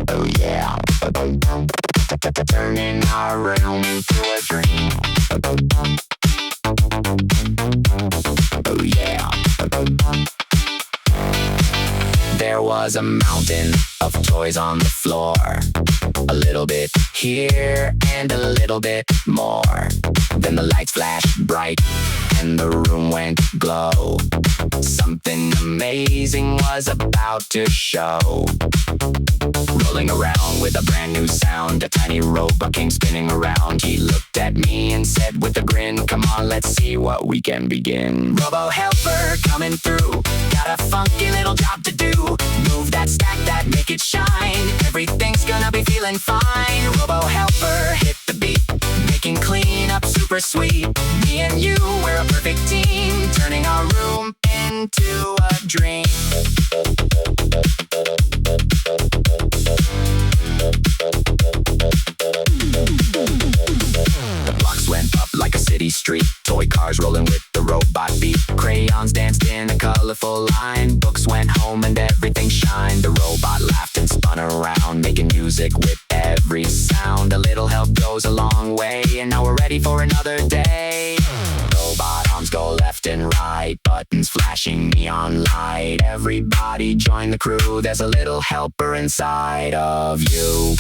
Oh yeah. Turning our room into a dream. Oh yeah. There was a mountain of toys on the floor. A little bit here and a little bit more. Then the lights flashed bright and the room went glow. Something amazing was about to show. Rolling around with a brand new sound, a tiny robot came spinning around. He looked at me and said with a grin, "Come on, let's see what we can begin." Robo helper coming through, got a funky little job to do. Move that stack, that make it shine. Everything's gonna be feeling fine. Robo helper hit the beat, making clean up super sweet. Me and you, we're a perfect team, turning our room into a dream. The blocks went up like a city street. Toy cars rolling with the robot beat. Crayons danced in a colorful line. Books went home and everything shined. The robot laughed and spun around, making music with every sound. A little help goes a long way, and now we're ready for another day. Robot arms go left and right, buttons flashing neon light. Everybody join the crew, there's a little helper inside of you.